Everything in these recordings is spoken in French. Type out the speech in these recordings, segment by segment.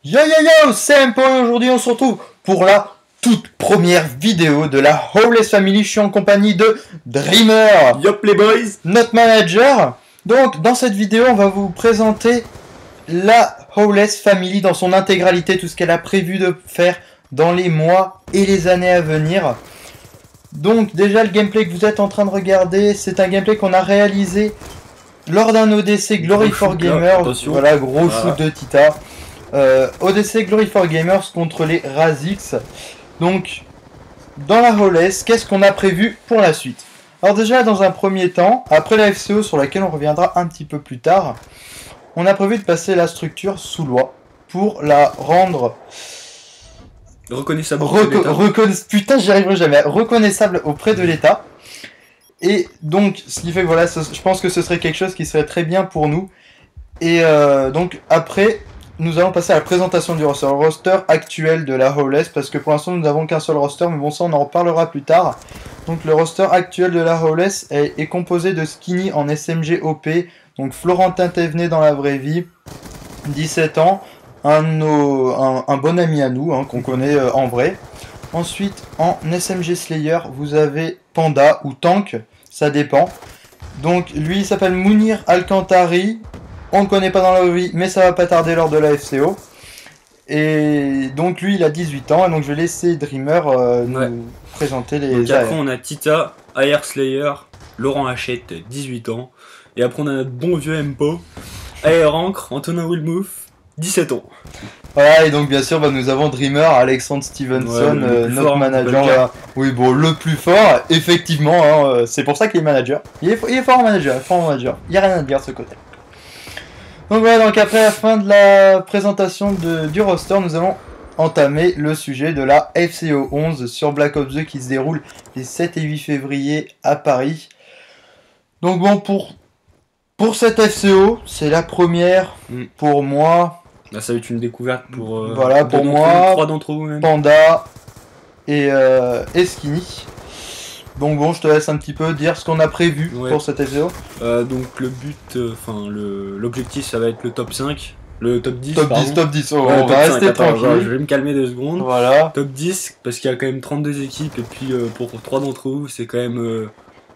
Yo yo yo, c'est Empo et aujourd'hui on se retrouve pour la toute première vidéo de la Howless Family. Je suis en compagnie de Dreamer, Yop les boys, notre manager. Donc dans cette vidéo on va vous présenter la Howless Family dans son intégralité, tout ce qu'elle a prévu de faire dans les mois et les années à venir. Donc déjà le gameplay que vous êtes en train de regarder, c'est un gameplay qu'on a réalisé lors d'un ODC Glory for Gamers. Voilà, gros shoot de Tita. ODC Glory for Gamers contre les Razix. Donc, dans la Howless, qu'est-ce qu'on a prévu pour la suite? Alors déjà, dans un premier temps, après la FCO sur laquelle on reviendra un petit peu plus tard, on a prévu de passer la structure sous loi pour la rendre reconnaissable. Putain, j'y arriverai jamais. Reconnaissable auprès de l'État. Et donc, ce qui fait que voilà, je pense que ce serait quelque chose qui serait très bien pour nous. Et donc, après, nous allons passer à la présentation du roster. Le roster actuel de la Howless, parce que pour l'instant, nous n'avons qu'un seul roster, mais bon, ça, on en reparlera plus tard. Donc, le roster actuel de la Howless est composé de Skinny en SMG OP, donc Florentin Thévenet dans la vraie vie, 17 ans, un bon ami à nous, hein, qu'on connaît en vrai. Ensuite, en SMG Slayer, vous avez Panda ou Tank, ça dépend. Donc, lui, il s'appelle Mounir Alcantari. On ne le connaît pas dans la vie, mais ça va pas tarder lors de la FCO. Et donc, lui, il a 18 ans. Et donc, je vais laisser Dreamer nous présenter les donc après, on a Tita, Air Slayer, Laurent Hachette, 18 ans. Et après, on a notre bon vieux Empo, Air Ancre, Antonin Wilmouth, 17 ans. Voilà, et donc bien sûr, nous avons Dreamer, Alexandre Stevenson, notre manager. Voilà. Oui, bon, le plus fort, effectivement, hein, c'est pour ça qu'il est manager. Il est fort en manager, il n'y a rien à dire de ce côté. Donc voilà, donc après la fin de la présentation du roster, nous allons entamer le sujet de la FCO 11 sur Black Ops 2 qui se déroule les 7 et 8 février à Paris. Donc bon, pour cette FCO, c'est la première pour moi. Là, ça va être une découverte pour, voilà, pour moi, 3 d'entre vous même. Panda et Skinny. Donc bon, je te laisse un petit peu dire ce qu'on a prévu pour cette FCO. Donc le but, l'objectif, ça va être le top 5. Le top 10, top 10, on va rester tranquille. Je vais me calmer 2 secondes. Voilà. Top 10, parce qu'il y a quand même 32 équipes, et puis pour 3 d'entre vous, c'est quand même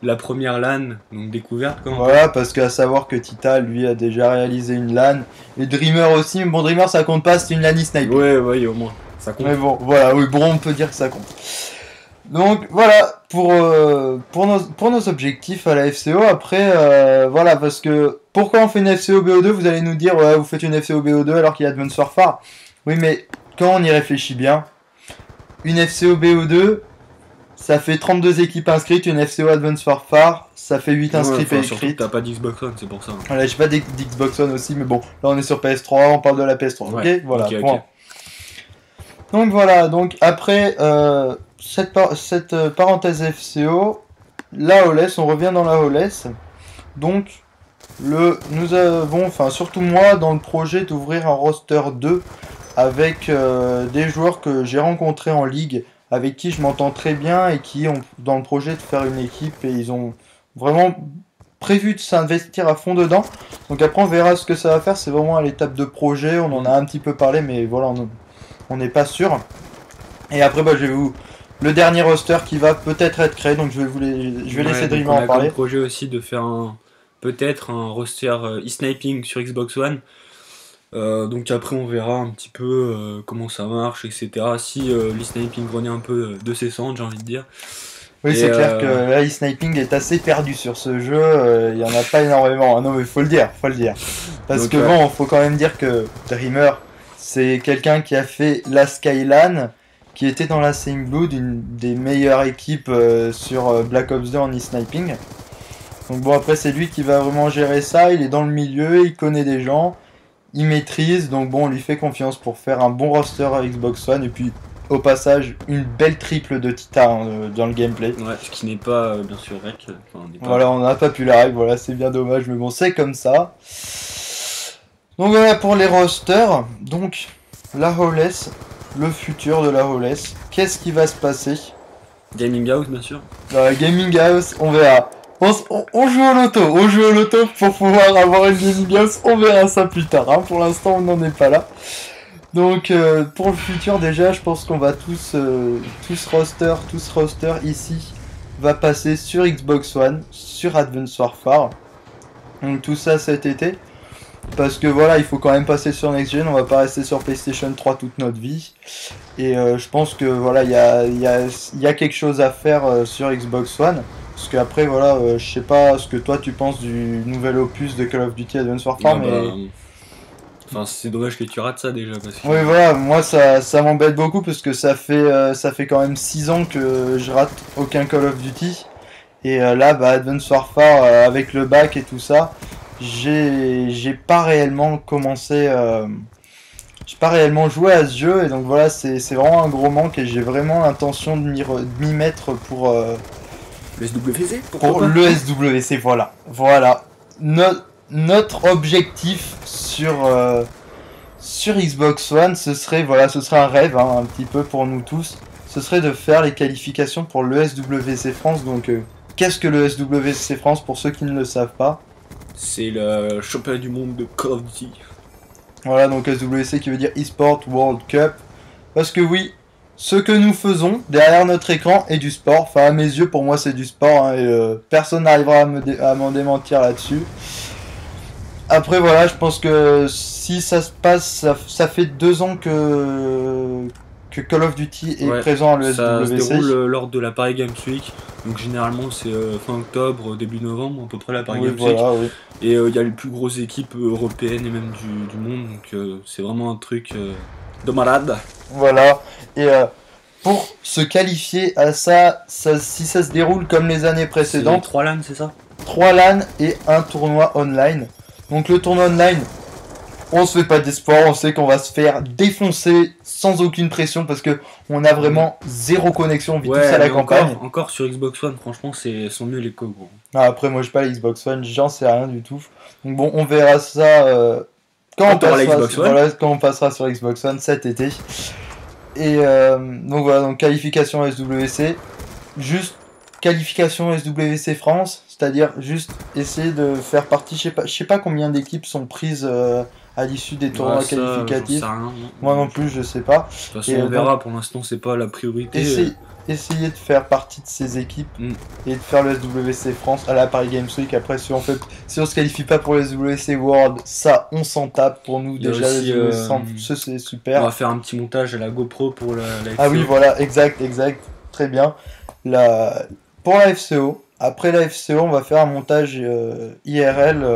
la première LAN, donc découverte quand même. Voilà, parce qu'à savoir que Tita, lui, a déjà réalisé une LAN, et Dreamer aussi, mais bon, Dreamer ça compte pas, c'est une LAN e-sniper. Ouais, au moins, ça compte. Mais bon, voilà, oui, bon, on peut dire que ça compte. Donc voilà, pour nos objectifs à la FCO, après, voilà, parce que pourquoi on fait une FCO BO2, vous allez nous dire, ouais, vous faites une FCO BO2 alors qu'il y a Advanced Warfare. Oui, mais quand on y réfléchit bien, une FCO BO2, ça fait 32 équipes inscrites, une FCO Advanced Warfare, ça fait 8 inscrits et surtout que t'as pas d'Xbox One, c'est pour ça. Voilà, j'ai pas d'Xbox One aussi, mais bon, là on est sur PS3, on parle de la PS3, ok. Voilà, point. Donc voilà, donc après cette parenthèse FCO, la Howless, on revient dans la Howless. Donc, nous avons, enfin surtout moi, dans le projet d'ouvrir un roster 2 avec des joueurs que j'ai rencontrés en ligue, avec qui je m'entends très bien et qui ont dans le projet de faire une équipe et ils ont vraiment prévu de s'investir à fond dedans. Donc après on verra ce que ça va faire, c'est vraiment à l'étape de projet, on en a un petit peu parlé mais voilà, on n'est pas sûr. Et après je vais vous... Le dernier roster qui va peut-être être créé, donc je vais laisser Dreamer en parler. On a comme projet aussi de faire peut-être un roster e-sniping sur Xbox One. Donc après on verra un petit peu comment ça marche, etc. Si l'e-sniping renaît un peu de ses cendres, j'ai envie de dire. Oui, c'est clair que l'e-sniping est assez perdu sur ce jeu, il n'y en a pas énormément. Non mais faut le dire. Parce donc, que bon, faut quand même dire que Dreamer, c'est quelqu'un qui a fait la Skylan, qui était dans la Same Blood, une des meilleures équipes sur Black Ops 2 en e-sniping. Donc bon, après c'est lui qui va vraiment gérer ça, il est dans le milieu, il connaît des gens. Il maîtrise, donc bon, on lui fait confiance pour faire un bon roster à Xbox One. Et puis, au passage, une belle triple de Tita dans le gameplay. Ouais, ce qui n'est pas, bien sûr, rec. Voilà, on n'a pas pu la règle, voilà, c'est bien dommage, mais bon, c'est comme ça. Donc voilà pour les rosters. Donc, la Howless, le futur de la Howless. Qu'est-ce qui va se passer? Gaming House, bien sûr. Gaming House, on verra. On joue au loto pour pouvoir avoir une gaming house, on verra ça plus tard, hein. Pour l'instant on n'en est pas là. Donc pour le futur déjà, je pense qu'on va tous roster ici va passer sur Xbox One, sur Advance Warfare. Donc tout ça cet été. Parce que voilà, il faut quand même passer sur Next Gen, on va pas rester sur PlayStation 3 toute notre vie. Et je pense que voilà, il y a quelque chose à faire sur Xbox One. Parce qu'après, voilà, je sais pas ce que toi tu penses du nouvel opus de Call of Duty Advanced Warfare, mais... Enfin, c'est dommage que tu rates ça déjà. Parce que... Oui, voilà, moi ça m'embête beaucoup parce que ça fait quand même 6 ans que je rate aucun Call of Duty. Et là, bah, Advanced Warfare, avec le bac et tout ça, j'ai pas réellement commencé... j'ai pas réellement joué à ce jeu, et donc voilà, c'est vraiment un gros manque, et j'ai vraiment l'intention de m'y mettre pour... le SWC, pour le SWC, voilà. Voilà. Notre objectif sur Xbox One, ce serait un rêve, hein, un petit peu pour nous tous. Ce serait de faire les qualifications pour le SWC France. Donc, qu'est-ce que le SWC France pour ceux qui ne le savent pas? C'est le championnat du monde de Call of Duty. Voilà, donc SWC qui veut dire eSport World Cup. Parce que oui, ce que nous faisons derrière notre écran est du sport. Enfin, à mes yeux, pour moi, c'est du sport, hein, et personne n'arrivera à m'en démentir là-dessus. Après, voilà, je pense que si ça se passe, ça fait 2 ans que Call of Duty est présent à l'ESWC. Ça se déroule lors de la Paris Games Week. Donc, généralement, c'est fin octobre, début novembre, à peu près la Paris Games Week. Oui. Et il y a les plus grosses équipes européennes et même du monde. Donc, c'est vraiment un truc de malade. Voilà. Et pour se qualifier à ça, si ça se déroule comme les années précédentes... 3 LAN, c'est ça? 3 LAN et un tournoi online. Donc le tournoi online, on se fait pas d'espoir, on sait qu'on va se faire défoncer sans aucune pression parce que on a vraiment zéro connexion, on vit tous à la campagne. Encore sur Xbox One, franchement, sont mieux les co, gros. Ah, après, moi j'ai pas la Xbox One, j'en sais rien du tout. Donc bon, on verra ça quand on passera sur Xbox One cet été. Et donc voilà, donc qualification SWC, juste qualification SWC France, c'est-à-dire juste essayer de faire partie, je sais pas combien d'équipes sont prises à l'issue des tournois qualificatifs. Moi non plus, je sais pas. De toute façon, on verra, pour l'instant, c'est pas la priorité. Essayer de faire partie de ces équipes et de faire le SWC France à la Paris Games Week. Après, si on se qualifie pas pour le SWC World, ça, on s'en tape. Pour nous, déjà, c'est super. On va faire un petit montage à la GoPro pour la FCO. Ah oui, voilà, exact, très bien. Pour la FCO, après la FCO, on va faire un montage IRL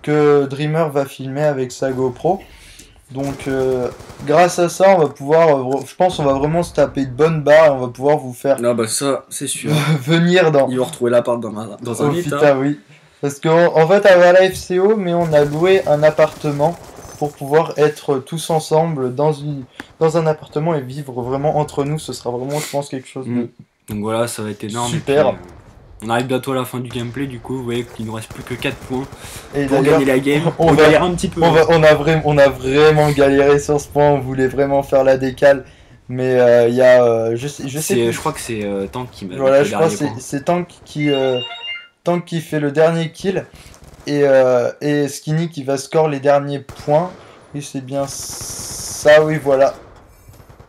que Dreamer va filmer avec sa GoPro. Donc grâce à ça, on va pouvoir, je pense, on va vraiment se taper de bonnes barres et on va pouvoir vous faire. Ah bah ça, c'est sûr. venir dans. Ils vont retrouver l'appart dans un lit. Oui. Parce qu'en fait, à la FCO, mais on a loué un appartement pour pouvoir être tous ensemble dans un appartement et vivre vraiment entre nous. Ce sera vraiment, je pense, quelque chose de. Donc voilà, ça va être énorme. Super. On arrive bientôt à la fin du gameplay, du coup, vous voyez qu'il nous reste plus que 4 points et pour gagner la game. On galère un petit peu. On a vraiment galéré sur ce point, on voulait vraiment faire la décale. Mais il y a. Je crois que c'est Tank qui m'a. Voilà, je crois que c'est Tank qui fait le dernier kill. Et Skinny qui va score les derniers points. Oui, c'est bien ça, oui, voilà.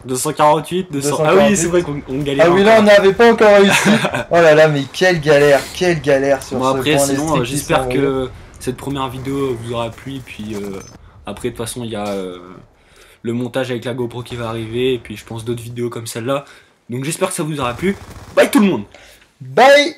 248. Ah oui, c'est vrai qu'on galère. Ah oui, là on n'avait pas encore réussi. Oh là là, mais quelle galère sur ce après, point. Sinon, j'espère que cette première vidéo vous aura plu. Et puis après, de toute façon, il y a le montage avec la GoPro qui va arriver. Et puis je pense d'autres vidéos comme celle-là. Donc j'espère que ça vous aura plu. Bye tout le monde. Bye.